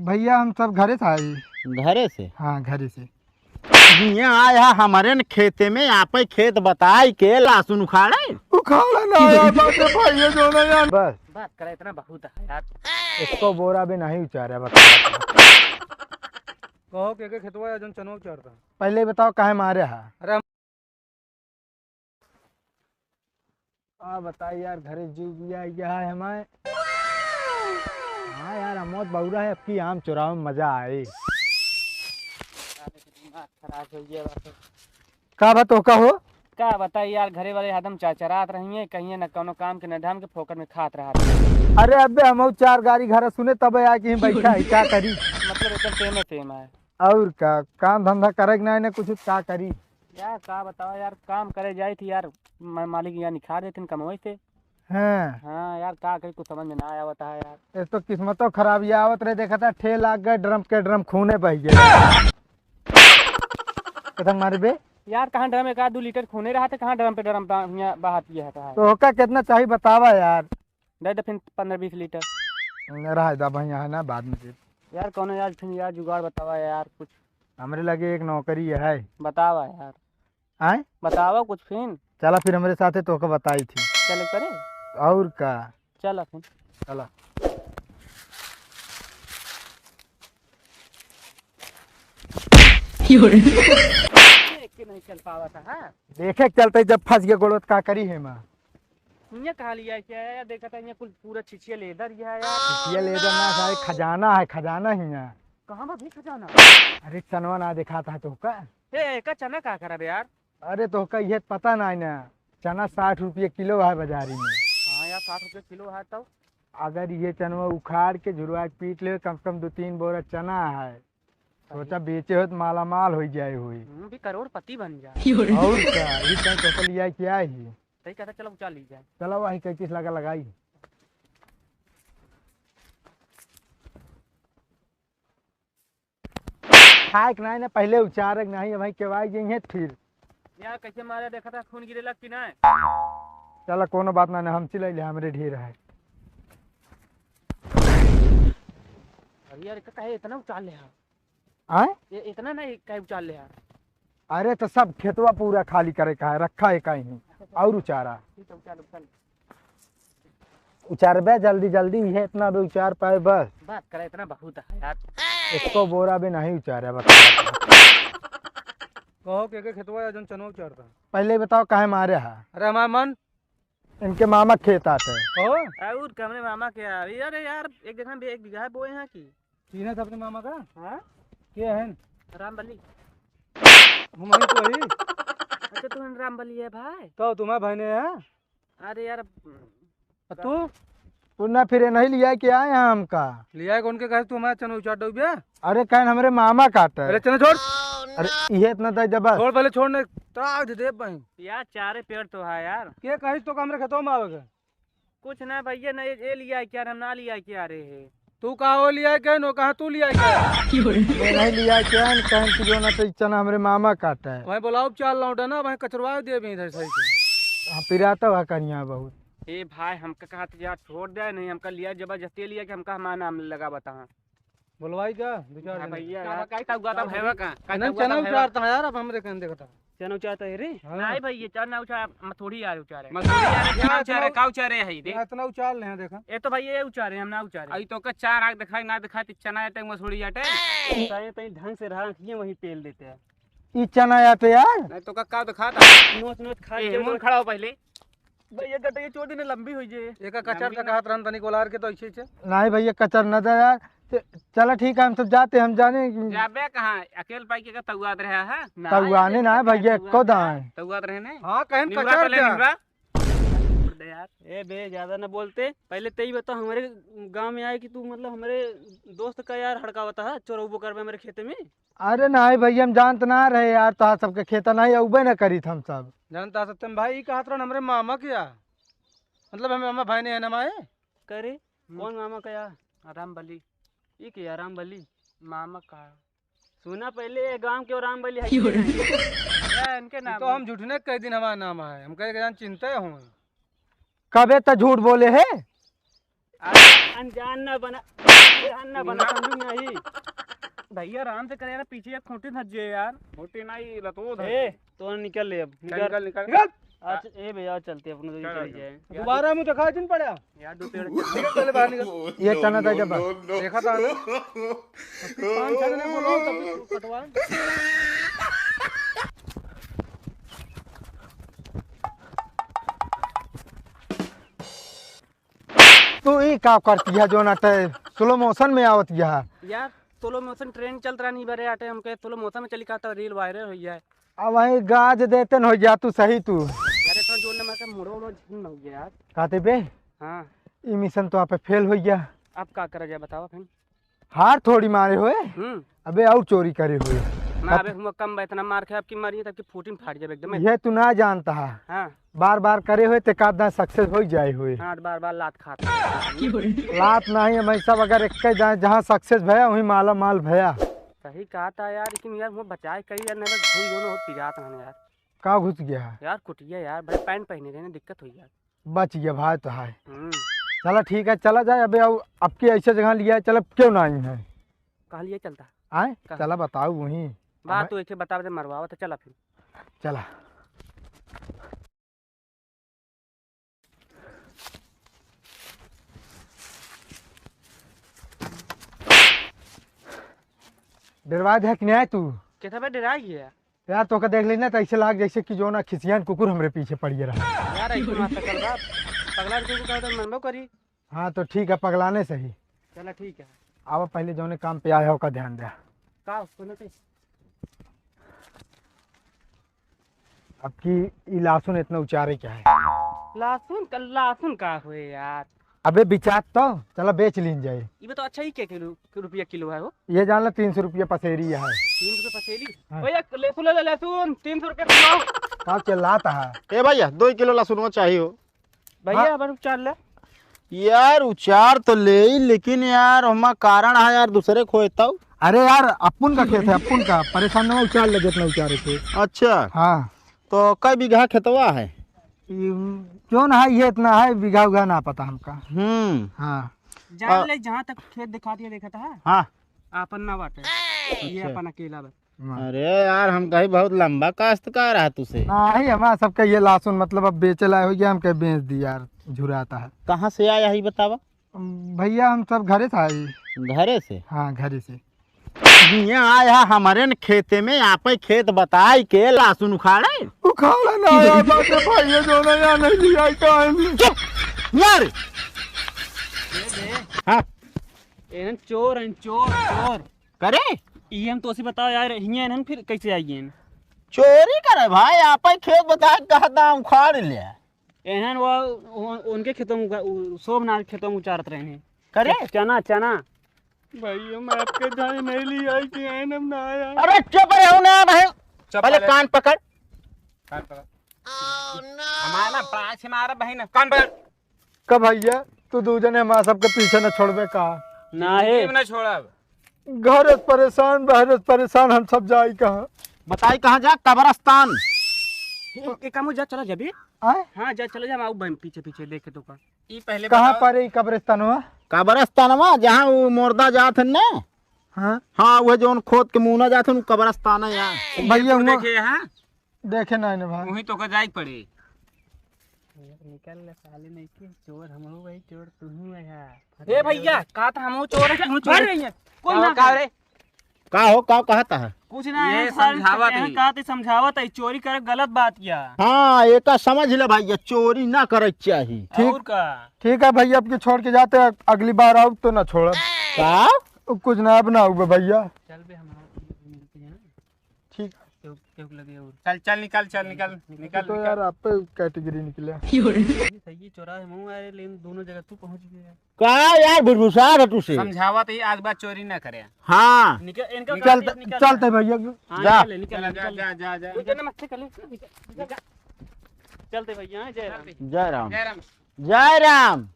भैया हम सब घरे से आए। घरे से? हाँ घरे से। यहाँ आया हमारे न खेते में आप खेत बताई के लहसुन उखाड़े उखाड़ा ना यार बाटे भैया जो ना यार। बस बात करे इतना बहुत है यार। इसको बोरा भी नहीं उचारा बता। कहो के खेतवा जन चनो उचारता। पहले बताओ काहे मारे हा? अरे बताइए यार घरे जीव दिया यह है हमारे। हाँ यार अमोद बहुरा है आपकी आम चुराव में मजा आए। खराब हो गया का बात का हो? का बताइए यार घरे वाले हदम चरात रही है कहीं न कोनो काम के न धाम के फोकट में खात रहा। अरे अबे हम चार गाड़ी घर सुने तब आके बैठा है क्या करी। मतलब एकदम सेम है। और का काम धंधा करे ना ना कुछ क्या करी यार का बताओ यार काम करे जाई थी यार मालिक यहाँ निखार देते कमोई से। हाँ हाँ यार का करी कुछ समझ में ना आया होता है यार। इस तो किस्मतों खराब आवत रहे देखा था ठेल आ गए ड्रम के ड्रम खूने बह गए। कथम मारे बे यार कहाँ ड्रम एक आध 2 लीटर खूने रहा था कहाँ ड्रम पे ड्रम बहाती है तो होका कितना चाहिए बतावा यार। दे फिर 15-20 लीटर रहा दा भैया है ना बाद में फिर। यार कौन यार फिर यार जुगाड़ बतावा यार कुछ। हमरे लगे एक नौकरी है। बतावा यार आए बतावा कुछ फिर। चला फिर हमारे साथे तो का बताई थी। चले करे और का चला फिर चला नहीं चल पावा था। हाँ देखे चलते जब फंस गए गोड़ोत का करी है माँ। ये कहा लिया क्या है यार देखा था ये कुल पूरा छिछिया लेदर ये है यार। ये लेदर ना सारे खजाना है खजाना ही यहाँ। कहाँ बा भी खजाना? अरे चनवा ना दिखा था तो का। ए का चना का करब यार? अरे तो का ये पता ना है ना चना 60 रुपये किलो है बाजारी में। हाँ यार 60 रुपये किलो है तो अगर ये चनवा उखाड़ के झुरवा के पीट ले कम से कम 2-3 बोरा चना है सोचा बेचे हो तो माला माल हो जाए हुई। भी करोड़पति बन जाए। और क्या ये कहीं कैसे लिया क्या ही सही कहता चलो उचाल ली जाए। चलो वही कई चीज लगा लगाई। खाए नहीं ना पहले उचारक नहीं भाई केवाई जाइए फिर। यार कैसे मारे देखा था खून गिरे लग कि ना। चलो कोनो बात ना हम चिल्ला ले हमरे ढेर है। अरे यार कहे इतना उचाल ले आए ये इतना नहीं कहे उचाल ले। अरे तो सब खेतवा पूरा खाली करे का है रखा है कहीं और उचारा उचारबे जल्दी जल्दी है इतना भी उचार पाए बस। बात करे इतना बहुत है यार। इसको बोरा भी नहीं उचारा बता। कहो के खेतवा जन चनो उचारता। पहले बताओ काहे मारे हा? अरे हमारा मन इनके मामा खेत आते हैं। कहो और कमरे मामा के यार अरे यार एक जगह में 1 बीघा बोए हैं की तीन है अपने मामा का। हाँ क्या है रामबली। हम वही तो ही। अच्छा तू रामबली है भाई तो तुम्हारे भाई ने है। अरे यार तू पुनः फिर नहीं लिया कि आए हैं हमका। लिया कौन के कहे तू हमारा चनो उचार दो बे। अरे कहन हमारे मामा काटे। अरे चनो छोड़। अरे ये इतना दे जबस छोड़ पहले छोड़ने ताक दे भाई। यार चारे पेड़ तो है यार। के कहे तो कमरे खेतों में आवेगा। कुछ ना भैया ना ये लिया क्या हम ना लिया क्या रे है। तू कहा वो लिया क्या नो कहा तू लिया क्या। ये नहीं लिया क्या कहन कि जो ना तो चना हमारे मामा काटे है। वहीं बुलाओ चाल लौटा ना वहीं कचरवा दे भी इधर सही से। हाँ पिराता हुआ करिया बहुत। ए भाई हमका कहा था यार छोड़ दे नहीं हमका लिया जबरदस्ती लिया कि हमका हमारा नाम लगा बता। बुलवाई क्या दो चार भैया का हुआ था भैया का नहीं चना उचारता यार अब हमरे कहने देखता। चना उचारता है रे। हाँ। नहीं भैया चना उचार थोड़ी यार उचारे क्या उचारे का उचारे है देख इतना उचार ले देखा। ये तो भैया ये उचारे हम ना उचारे आई तो का 4 आंख दिखाई ना दिखाई तो चना आटे मसूड़ी आटे सही तई ढंग से रखिए वही पेल देते हैं। ई चना आते यार नहीं तो का दिखाता नोच नोच खा ए, के मुंह खड़ा हो पहले। भैया कहते ये चोटी ने लंबी हुई जे एक कचर तक हाथ रन तनी कोलार के तो ऐसे से। नहीं भैया कचर न दे यार। चलो ठीक है हम सब जाते हम जाने जाबे कहां अकेले पाई के तउआत रहा है तगुआने ना भैया को दाए तउआत रहे ने। हां कहन निवरा कचर पहले क्या। निवरा यार ए बे ज्यादा न बोलते पहले तई बता हमारे गांव में आए कि तू मतलब हमारे दोस्त का यार हड़का बता है चोरबो करबे मेरे खेते में। अरे नहीं भैया हम जानते ना रहे यार तो सबके खेता नहीं उबे न करी हम सब। जानता सत्यम भाई का हाथ रन हमरे मामा क्या मतलब हमें मामा भाई ने है ना माए करे कौन मामा का यार रामबली ये क्या रामबली मामा का सुना पहले गांव के रामबली है इनके नाम तो हम झूठने कई दिन हमारा नाम है हम कहे जान चिंता हूँ। कबे तो झूठ बोले है। अनजान ना बना समझू नहीं। भैया आराम से करे ना, पीछे या खूंटी धस जाए यार। छोटी नहीं लतो ए तो निकल ले अब निकल निकल। आज ए भैया चलते अपन तो चल जाए दोबारा मुझे दिखाई नहीं पड़ा यार। दो पेड़ निकल पहले बाहर निकल। ये चना था जब देखा था ना, पाँच छह जने बोलो तब कटवा। तू ई का करती है जो नटे स्लो मोशन में आवत है यार। सोलो मोशन ट्रेन चल रहा नहीं बरे आटे हमके सोलो मोशन में चली का तो रील वायरल हो जाए अब वही गाज देते न हो जा तू सही तू यार। इतना जोर ने मैं मुड़ो झिन हो गया यार। कहते बे हां ई मिशन तो आप फेल हो गया। अब का करा जाए बताओ फिर। हार थोड़ी मारे हुए अबे और चोरी करे हुए मैं अबे हम कम इतना मार के आपकी मारी तब की फूटिंग फाड़ जाए एकदम। ये तू ना जानता है। हां बार बार करे हुए ते कादा सक्सेस हो जाए हुए। हां बार बार लात खाता लात नहीं है सब अगर एक जहाँ सक्सेस भया वहीं माला माल भया। सही कहा था यार, लेकिन यार वो बचाए करी यार। नहीं बस दोनों हो पिरात हन यार। का घुस गया यार कुटिया यार, भाई पैंट पहने रहे ना दिक्कत हुई यार। बच गया भाई तो है। चलो ठीक है चला जाए। अबे अब की ऐसे जगह लिया है चलो क्यों ना आई है कहा लिए चलता आए चला बताओ वहीं बात तो एक बता मरवावा तो चला फिर चला। डरवाद है कि नहीं तू कैसा भाई डरा गया यार तो देख लेना तो ऐसे लाग जैसे कि जो ना खिसियान कुकुर हमरे पीछे पड़ी रहा यार। ऐसे मत कर बाप पगला के को कहता मनबो करी। हाँ तो ठीक है पगलाने सही। चला ठीक है अब पहले जो ने काम पे आया हो का ध्यान दे। का सुनो तो अब की ई लहसुन इतना उचारे क्या है। लहसुन का हुए यार। अबे बिचात तो चलो बेच लीन जाए। ये तो अच्छा ही क्या रुपया किलो है वो। ये जान लो 300 रुपया पसेरी है। 300 पसेली हाँ। भैया लहसुन ले लहसुन 300 रुपया किलो। का चिल्लाता है ए भैया 2 किलो लहसुन चाहिए हो। भैया अब चार ले यार उचार तो ले ही, लेकिन यार हमारा कारण है यार दूसरे खोता हूँ। अरे यार अपुन का खेत है अपुन का परेशान न हो उचार ले जितना उचारे थे। अच्छा हाँ तो कई बीघा खेतवा है। क्यों ना है ये इतना है बीघा उघा ना पता हमका। हाँ जान ले जहाँ तक खेत दिखा दिया देखा था। हाँ अपन ना बाटे ये अपन अकेला बस। अरे यार हम कहीं बहुत लंबा काश्तकार है तुसे। नहीं हमारा सबका ये लहसुन मतलब अब बेचे लाए हो गया हम कहीं बेच दी यार झुराता है। कहाँ से आया ही बतावा। भैया हम सब घरे था घरे से। हाँ घरे से यहाँ आया हमारे न खेते में आप खेत बताई के लहसुन उखाड़े उखाड़ा ना आया बाटे भैया जो ना यहाँ नहीं लिया चुप यार। हाँ एहन चोर हैं चोर चोर करे ये हम तो उसी बताओ यार हियां एहन फिर कैसे आइए चोरी करे भाई आप खेत बता कहता उखाड़ लिया। एहन वो उनके खेतों में सोमनाथ खेतों में उचारत रहे हैं करे चना चना। भैया मैं आपके जाने नहीं लिया कि एनम ना आया। अरे चुप रहो ना भाई पहले कान पकड़ हमारा ना प्राण से मारा बहन कान पकड़। कब भैया तू दूजने हमारा सबके पीछे न छोड़बे का ना है ना छोड़ा घर परेशान बहर परेशान हम सब जाई कहाँ बताई कहाँ जा कब्रस्तान। एक काम जा चला जबी आए हाँ जा चला जा हम आऊ पीछे पीछे देखे तो का ये पहले कहाँ पर है कब्रिस्तान हुआ। कब्रस्तानवा जहाँ वो मुर्दा जात है ना। हाँ हाँ वो जो खोद के मुना जाते हैं कब्रस्तान है यहाँ। भैया देखे हाँ देखे नहीं ना भाई वही तो का जाई पड़े निकल ले साले नहीं के चोर हम हो भाई चोर तू है यार। ए भैया का था हम चोर है हम चोर रही है कौन ना का रे का हो का कहता है कुछ ना ये समझावत है का ते समझावत है चोरी करे गलत बात किया। हाँ एक समझ ले भाई चोरी ना करे चाहिए। ठीक है भैया अब के छोड़ के जाते हैं अगली बार आओ तो ना छोड़ का कुछ ना बनाओ भैया चल बे हमारा ठीक लगे और चल चल निकल चल निकल निकल तो यार आप पे कैटेगरी निकले सही चोरा है मुंह अरे लेकिन दोनों जगह तू पहुंच गया का यार बुरबुसा है तुसे समझावत ही आज बात चोरी ना करे। हाँ निकल इनका चलते भैया जा निकल जा जा जा चलते भैया जय राम जय राम जय राम जय राम।